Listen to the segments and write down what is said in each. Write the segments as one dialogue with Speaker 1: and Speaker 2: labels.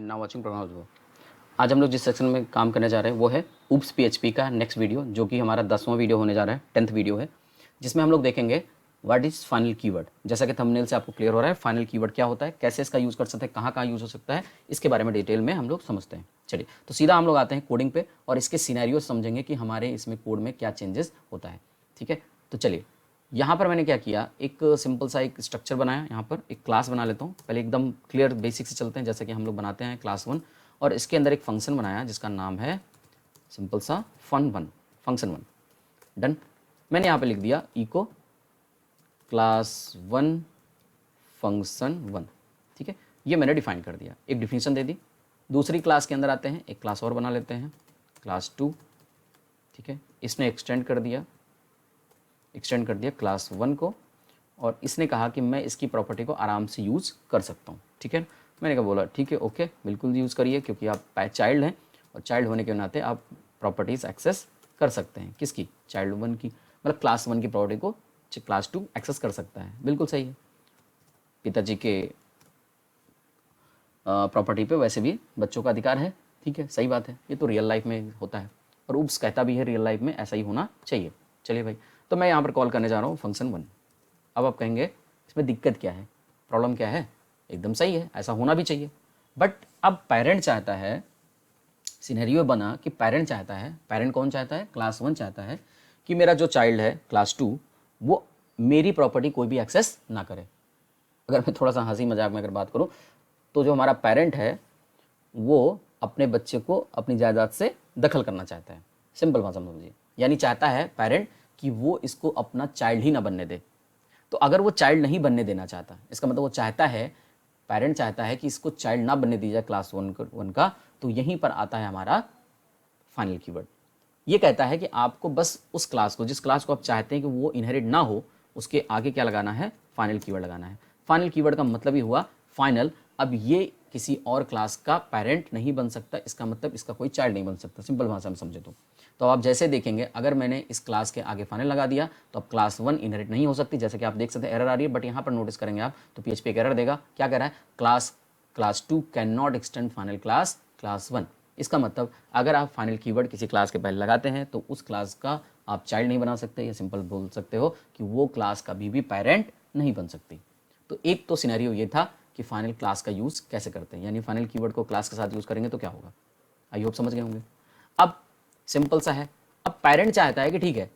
Speaker 1: And now watching programme वो। आज हम लोग जिस सेक्शन में काम करने जा रहे हैं वो है ऊप्स पीएचपी का नेक्स्ट वीडियो, जो कि हमारा 10वां वीडियो होने जा रहा है, 10th वीडियो है, जिसमें हम लोग देखेंगे व्हाट इज़ फाइनल कीवर्ड। जैसा कि थंबनेल से आपको क्लियर हो रहा है, फाइनल कीवर्ड क्या होता है, कैसे इसका यूज़ कर सकते हैं, कहाँ कहाँ यूज़ हो सकता है, इसके बारे में डिटेल में हम लोग समझते हैं। चलिए तो सीधा हम लोग आते हैं कोडिंग पे और इसके सिनेरियो समझेंगे कि हमारे इसमें कोड में क्या चेंजेस होता है। ठीक है, तो चलिए यहाँ पर मैंने क्या किया, एक सिंपल सा एक स्ट्रक्चर बनाया। यहाँ पर एक क्लास बना लेता हूँ, पहले एकदम क्लियर बेसिक से चलते हैं जैसे कि हम लोग बनाते हैं क्लास 1, और इसके अंदर एक फंक्शन बनाया जिसका नाम है सिंपल सा फंक्शन 1। डन। मैंने यहाँ पे लिख दिया इको क्लास 1 फंक्शन 1। ठीक है, ये मैंने डिफाइन कर दिया, एक डिफिनीशन दे दी। दूसरी क्लास के अंदर आते हैं, एक क्लास और बना लेते हैं क्लास 2। ठीक है, इसने एक्सटेंड कर दिया क्लास 1 को, और इसने कहा कि मैं इसकी प्रॉपर्टी को आराम से यूज़ कर सकता हूँ। ठीक है, मैंने कहा बोला ठीक है ओके बिल्कुल यूज़ करिए, क्योंकि आप चाइल्ड हैं और चाइल्ड होने के नाते आप प्रॉपर्टीज़ एक्सेस कर सकते हैं। किसकी? चाइल्ड 1 की, मतलब क्लास 1 की प्रॉपर्टी को क्लास 2 एक्सेस कर सकता है। बिल्कुल सही है। पिताजी के प्रॉपर्टी पे वैसे भी बच्चों का अधिकार है। ठीक है, सही बात है, ये तो रियल लाइफ में होता है और ऊप्स कहता भी है रियल लाइफ में ऐसा ही होना चाहिए। चलिए भाई, तो मैं यहाँ पर कॉल करने जा रहा हूँ फंक्शन 1। अब आप कहेंगे इसमें दिक्कत क्या है, प्रॉब्लम क्या है? एकदम सही है, ऐसा होना भी चाहिए। बट अब पेरेंट चाहता है, सिनेरियो बना कि पेरेंट चाहता है, पेरेंट कौन चाहता है? क्लास 1 चाहता है कि मेरा जो चाइल्ड है क्लास 2 वो मेरी प्रॉपर्टी कोई भी एक्सेस ना करे। अगर मैं थोड़ा सा हंसी मजाक में अगर बात करूँ तो जो हमारा पेरेंट है वो अपने बच्चे को अपनी जायदाद से दखल करना चाहता है। सिंपल भाषा में समझिए, यानी चाहता है पेरेंट कि वो इसको अपना चाइल्ड ही ना बनने दे। तो अगर वो चाइल्ड नहीं बनने देना चाहता, इसका मतलब वो चाहता है, पेरेंट चाहता है कि इसको चाइल्ड ना बनने दी जाए क्लास 1 का, तो यहीं पर आता है हमारा फाइनल कीवर्ड। ये कहता है कि आपको बस उस क्लास को, जिस क्लास को आप चाहते हैं कि वो इनहेरिट ना हो, उसके आगे क्या लगाना है? फाइनल कीवर्ड लगाना है। फाइनल कीवर्ड का मतलब ही हुआ फाइनल। अब ये किसी और क्लास का पेरेंट नहीं बन सकता, इसका मतलब इसका कोई चाइल्ड नहीं बन सकता, सिंपल भाषा में समझे तो आप जैसे देखेंगे, अगर मैंने इस क्लास के आगे फाइनल लगा दिया तो अब क्लास 1 इनहेरिट नहीं हो सकती, जैसे कि आप देख सकते हैं एरर आ रही है। बट यहाँ पर नोटिस करेंगे आप तो पीएचपी एक एरर देगा। क्या कह रहा है? Class 2 can not extend final class 1। इसका मतलब अगर आप फाइनल कीवर्ड किसी क्लास के पहले लगाते हैं तो उस क्लास का आप चाइल्ड नहीं बना सकते, या सिंपल बोल सकते हो कि वो क्लास कभी भी पेरेंट नहीं बन सकती। तो एक तो सिनेरियो ये था कि फाइनल क्लास का यूज़ कैसे करते हैं, यानी फाइनल कीवर्ड को क्लास के साथ यूज़ करेंगे तो क्या होगा। आई होप समझ गए होंगे। अब सिंपल सा है, अब पेरेंट चाहता है कि ठीक है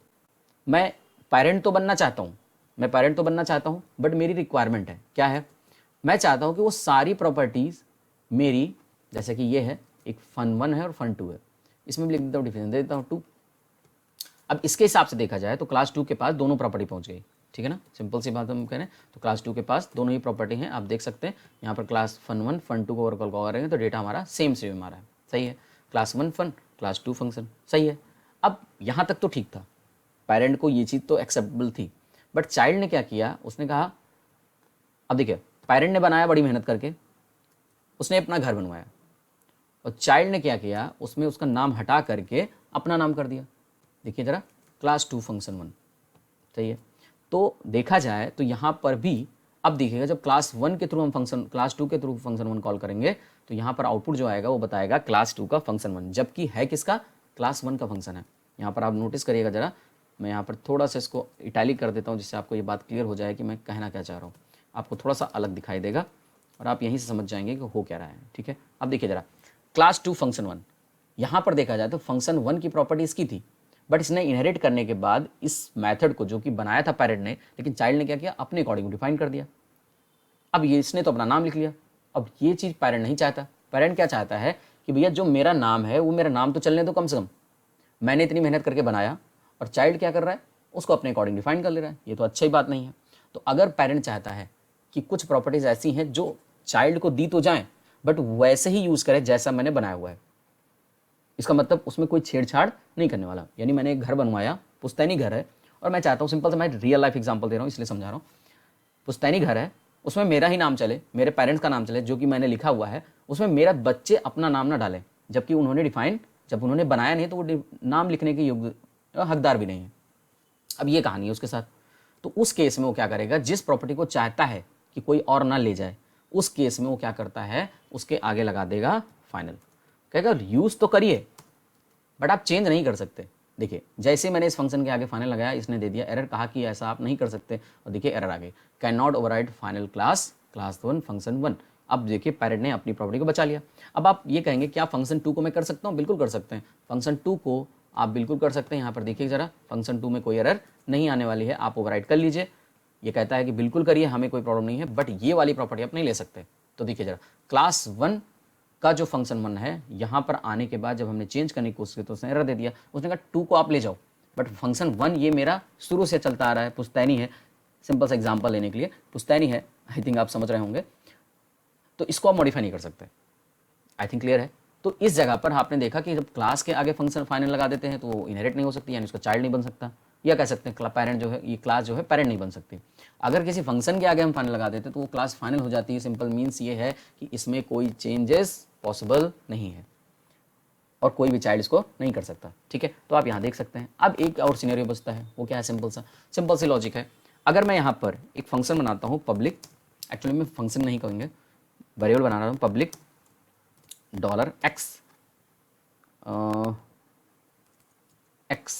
Speaker 1: मैं पेरेंट तो बनना चाहता हूँ, बट मेरी रिक्वायरमेंट है, क्या है? मैं चाहता हूँ कि वो सारी प्रॉपर्टीज़ मेरी, जैसे कि ये है, एक फन 1 है और फन 2 है, इसमें भी लिख देता हूँ, डिफिनेशन दे देता हूँ 2। अब इसके हिसाब से देखा जाए तो क्लास 2 के पास दोनों प्रॉपर्टी पहुंच गई। ठीक है ना, सिंपल सी बात हम कह रहे हैं, तो क्लास 2 के पास दोनों ही प्रॉपर्टी हैं। आप देख सकते हैं यहाँ पर क्लास फन 1 फन 2 को ओवर कॉल करेंगे तो डेटा हमारा सेम आ रहा है। सही है, क्लास 1 फन क्लास 2 फंक्शन, सही है। अब यहाँ तक तो ठीक था, पेरेंट को ये चीज़ तो एक्सेप्टेबल थी। बट चाइल्ड ने क्या किया, उसने कहा, अब देखिए पेरेंट ने बनाया बड़ी मेहनत करके, उसने अपना घर बनवाया, और चाइल्ड ने क्या किया, उसमें उसका नाम हटा करके अपना नाम कर दिया। देखिए जरा, क्लास 2 फंक्शन 1। सही है, तो देखा जाए तो यहाँ पर भी अब देखिएगा, जब क्लास 1 के थ्रू हम क्लास 2 के थ्रू फंक्शन 1 कॉल करेंगे तो यहाँ पर आउटपुट जो आएगा वो बताएगा क्लास 2 का फंक्शन 1, जबकि है किसका? क्लास 1 का फंक्शन है। यहाँ पर आप नोटिस करिएगा जरा, मैं यहाँ पर थोड़ा सा इसको इटैलिक कर देता हूँ जिससे आपको ये बात क्लियर हो जाए कि मैं कहना क्या चाह रहा हूँ। आपको थोड़ा सा अलग दिखाई देगा और आप यहीं से समझ जाएंगे कि हो क्या रहा है। ठीक है, अब देखिए जरा, क्लास 2 फंक्शन 1, यहाँ पर देखा जाए तो फंक्शन 1 की प्रॉपर्टी इसकी थी, बट इसने इनहेरिट करने के बाद इस मेथड को, जो कि बनाया था पेरेंट ने, लेकिन चाइल्ड ने क्या किया, अपने अकॉर्डिंग डिफाइन कर दिया। अब ये इसने तो अपना नाम लिख लिया। अब ये चीज़ पेरेंट नहीं चाहता। पेरेंट क्या चाहता है कि भैया जो मेरा नाम है वो मेरा नाम तो चलने दो कम से कम, मैंने इतनी मेहनत करके बनाया, और चाइल्ड क्या कर रहा है, उसको अपने अकॉर्डिंग डिफाइन कर ले रहा है। ये तो अच्छी बात नहीं है। तो अगर पेरेंट चाहता है कि कुछ प्रॉपर्टीज ऐसी हैं जो चाइल्ड को दी तो जाएं, बट वैसे ही यूज़ करे जैसा मैंने बनाया हुआ है, इसका मतलब उसमें कोई छेड़छाड़ नहीं करने वाला। यानी मैंने एक घर बनवाया, पुश्तैनी घर है, और मैं चाहता हूँ, सिंपल से मैं रियल लाइफ एग्जांपल दे रहा हूँ इसलिए समझा रहा हूँ, पुश्तैनी घर है, उसमें मेरा ही नाम चले, मेरे पेरेंट्स का नाम चले, जो कि मैंने लिखा हुआ है, उसमें मेरा बच्चे अपना नाम ना डालें, जबकि उन्होंने डिफाइन, जब उन्होंने बनाया नहीं तो वो नाम लिखने के योग्य हकदार भी नहीं है। अब ये कहानी है उसके साथ। तो उस केस में वो क्या करेगा, जिस प्रॉपर्टी को चाहता है कि कोई और ना ले जाए, उस केस में वो क्या करता है उसके आगे लगा देगा फाइनल। कहेगा यूज़ तो करिए बट आप चेंज नहीं कर सकते। देखिए जैसे मैंने इस फंक्शन के आगे फाइनल लगाया, इसने दे दिया एरर, कहा कि ऐसा आप नहीं कर सकते, और देखिए एरर आ गई, can not override final class one function one. अब देखिए पैरेंट ने अपनी प्रॉपर्टी को बचा लिया। अब आप ये कहेंगे क्या फंक्शन टू को मैं कर सकता हूँ? बिल्कुल कर सकते हैं, फंक्शन टू को आप बिल्कुल कर सकते हैं। यहाँ पर देखिए जरा, फंक्शन टू में कोई एरर नहीं आने वाली है, आप ओवरराइड कर लीजिए। ये कहता है कि बिल्कुल करिए, हमें कोई प्रॉब्लम नहीं है, बट ये वाली प्रॉपर्टी आप नहीं ले सकते। तो देखिए जरा, क्लास वन का जो फंक्शन वन है, यहाँ पर आने के बाद जब हमने चेंज करने की कोशिश की तो उसने एरर दे दिया। उसने कहा टू को आप ले जाओ, बट फंक्शन वन ये मेरा शुरू से चलता आ रहा है, पुश्तैनी है। सिंपल सा एग्जांपल लेने के लिए, पुश्तैनी है, आई थिंक आप समझ रहे होंगे, तो इसको आप मॉडिफाई नहीं कर सकते। आई थिंक क्लियर है। तो इस जगह पर आपने देखा कि जब क्लास के आगे फंक्शन फाइनल लगा देते हैं तो वो इनहेरिट नहीं हो सकती, यानी उसका चाइल्ड नहीं बन सकता, या कह सकते हैं पेरेंट जो है, ये क्लास जो है पेरेंट नहीं बन सकती। अगर किसी फंक्शन के आगे हम फाइनल लगा देते हैं तो वो क्लास फाइनल हो जाती है। सिंपल मीन्स ये है कि इसमें कोई चेंजेस पॉसिबल नहीं है और कोई भी चाइल्ड इसको नहीं कर सकता। ठीक है, तो आप यहाँ देख सकते हैं। अब एक और सिनेरियो बचता है, वो क्या है? सिंपल सी लॉजिक है। अगर मैं यहाँ पर एक फंक्शन बनाता हूँ पब्लिक, एक्चुअली मैं फंक्शन नहीं कहेंगे, वेरिएबल बना रहा हूँ पब्लिक $x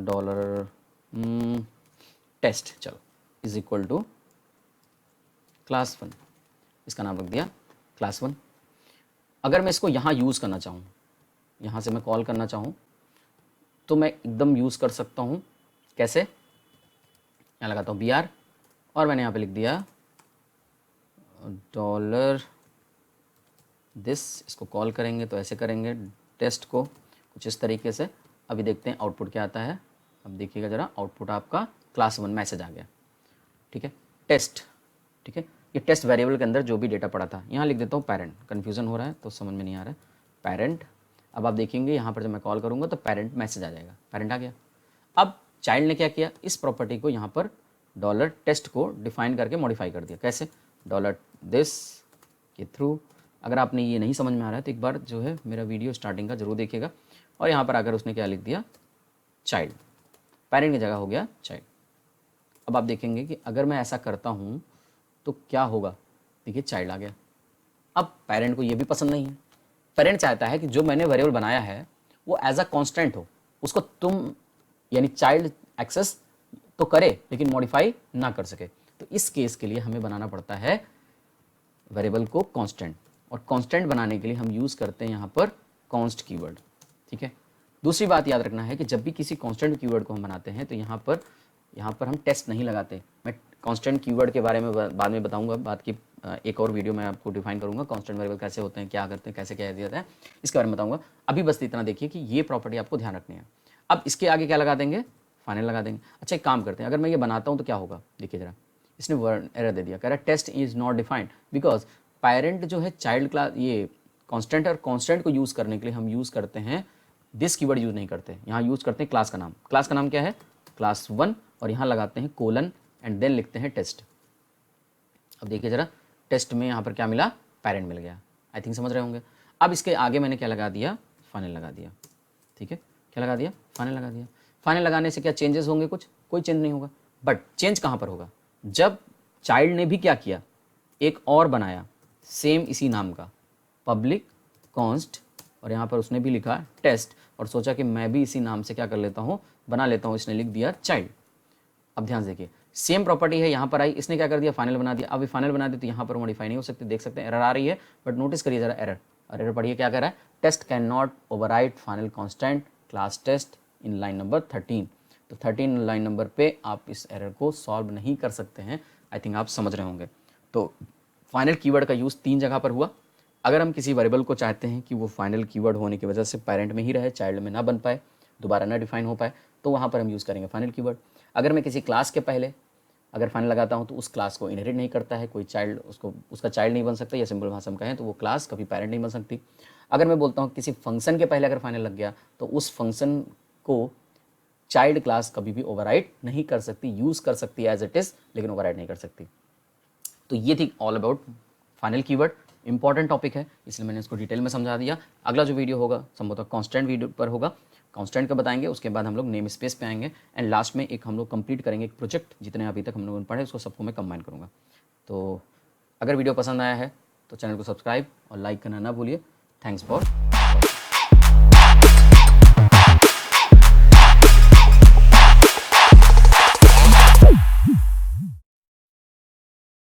Speaker 1: डॉलर टेस्ट, चलो, is equal to class one, इसका नाम रख दिया क्लास वन। अगर मैं इसको यहाँ यूज़ करना चाहूँ, यहाँ से मैं कॉल करना चाहूँ, तो मैं एकदम यूज़ कर सकता हूँ। कैसे? यहाँ लगाता हूँ BR और मैंने यहाँ पे लिख दिया डॉलर दिस। इसको कॉल करेंगे तो ऐसे करेंगे टेस्ट को कुछ इस तरीके से। अभी देखते हैं आउटपुट क्या आता है। अब देखिएगा ज़रा, आउटपुट आपका क्लास वन मैसेज आ गया। ठीक है, टेस्ट। ठीक है, ये टेस्ट वेरिएबल के अंदर जो भी डेटा पड़ा था, यहाँ लिख देता हूँ पेरेंट। कन्फ्यूज़न हो रहा है तो समझ में नहीं आ रहा है, पेरेंट। अब आप देखेंगे यहाँ पर जब मैं कॉल करूँगा तो पेरेंट मैसेज आ जाएगा, पेरेंट आ गया। अब चाइल्ड ने क्या किया, इस प्रॉपर्टी को यहाँ पर डॉलर टेस्ट को डिफाइन करके मॉडिफाई कर दिया। कैसे? डॉलर दिस के थ्रू। अगर आपने ये नहीं समझ में आ रहा है तो एक बार जो है मेरा वीडियो स्टार्टिंग का जरूर देखिएगा। और यहाँ पर आकर उसने क्या लिख दिया, चाइल्ड, पेरेंट की जगह हो गया चाइल्ड। अब आप देखेंगे कि अगर मैं ऐसा करता हूँ तो क्या होगा। देखिए चाइल्ड आ गया। अब पेरेंट को ये भी पसंद नहीं है। पेरेंट चाहता है कि जो मैंने वेरिएबल बनाया है वो एज अ कांस्टेंट हो, उसको तुम यानी चाइल्ड एक्सेस तो करे लेकिन मॉडिफाई ना कर सके। तो इस केस के लिए हमें बनाना पड़ता है वेरिएबल को कांस्टेंट, और कांस्टेंट बनाने के लिए हम यूज़ करते हैं यहाँ पर कॉन्स्ट कीवर्ड। ठीक है, दूसरी बात याद रखना है कि जब भी किसी कांस्टेंट कीवर्ड को हम बनाते हैं तो यहाँ पर हम टेस्ट नहीं लगाते। मैं कांस्टेंट कीवर्ड के बारे में बाद में बताऊंगा, बाद की एक और वीडियो में आपको डिफाइन करूंगा कांस्टेंट वेरिएबल कैसे होते हैं, क्या करते हैं, कैसे क्या दिया जाता है, इसके बारे में बताऊंगा। अभी बस इतना देखिए कि ये प्रॉपर्टी आपको ध्यान रखनी है। अब इसके आगे क्या लगा देंगे, फाइनल लगा देंगे। अच्छा एक काम करते हैं, अगर मैं ये बनाता हूँ तो क्या होगा, देखिए जरा, इसने वर्ड एरर दे दिया, कह रहा है test is not defined because parent जो है चाइल्ड क्लास, ये कांस्टेंट, और कांस्टेंट को यूज़ करने के लिए हम यूज़ करते हैं दिस कीवर्ड यूज़ नहीं करते, यहाँ यूज़ करते हैं क्लास का नाम। क्लास का नाम क्या है, क्लास वन, और यहाँ लगाते हैं कोलन एंड देन लिखते हैं टेस्ट। अब देखिए जरा, टेस्ट में यहाँ पर क्या मिला, पेरेंट मिल गया। आई थिंक समझ रहे होंगे। अब इसके आगे मैंने क्या लगा दिया, फाइनल लगा दिया। ठीक है, क्या लगा दिया, फाइनल लगा दिया। फाइनल लगाने से क्या चेंजेस होंगे, कुछ कोई चेंज नहीं होगा। बट चेंज कहाँ पर होगा, जब चाइल्ड ने भी क्या किया, एक और बनाया सेम इसी नाम का पब्लिक कॉन्स्ट, और यहाँ पर उसने भी लिखा टेस्ट, और सोचा कि मैं भी इसी नाम से क्या कर लेता हूँ, बना लेता हूँ, इसने लिख दिया चाइल्ड। अब ध्यान से देखिए, सेम प्रॉपर्टी है यहाँ पर आई, इसने क्या कर दिया, फाइनल बना दिया। अब फाइनल बना दिया तो यहाँ पर मॉडिफाई नहीं हो सकती, देख सकते हैं एरर आ रही है। बट नोटिस करिए जरा एरर, और एरर पढ़िए क्या कर रहा है, test can not override final constant class test in line number 13। तो 13 लाइन नंबर पे आप इस एरर को सॉल्व नहीं कर सकते हैं। आई थिंक आप समझ रहे होंगे। तो फाइनल कीवर्ड का यूज़ 3 जगह पर हुआ। अगर हम किसी वेरिएबल को चाहते हैं कि वो फाइनल कीवर्ड होने की वजह से पेरेंट में ही रहे, चाइल्ड में ना बन पाए, दोबारा ना डिफाइन हो पाए, तो वहाँ पर हम यूज़ करेंगे फाइनल कीवर्ड। अगर मैं किसी क्लास के पहले अगर फाइनल लगाता हूँ तो उस क्लास को इनहेरिट नहीं करता है कोई चाइल्ड, उसका चाइल्ड नहीं बन सकता, या सिंपल भाषा में कहें तो वो क्लास कभी पेरेंट नहीं बन सकती। अगर मैं बोलता हूँ किसी फंक्शन के पहले अगर फाइनल लग गया तो उस फंक्शन को चाइल्ड क्लास कभी भी ओवरराइड नहीं कर सकती, यूज़ कर सकती है एज इट इज़, लेकिन ओवरराइड नहीं कर सकती। तो ये थी all about final keyword. Important topic है इसलिए मैंने इसको डिटेल में समझा दिया। अगला जो वीडियो होगा संभवतः कांस्टेंट वीडियो पर होगा, कांस्टेंट का बताएंगे, उसके बाद हम लोग नेम स्पेस पे आएंगे, एंड लास्ट में एक हम लोग कंप्लीट करेंगे एक प्रोजेक्ट, जितने अभी तक हम लोगों ने पढ़े उसको सबको मैं कंबाइन करूँगा। तो अगर वीडियो पसंद आया है तो चैनल को सब्सक्राइब और लाइक करना ना भूलिए। Thanks for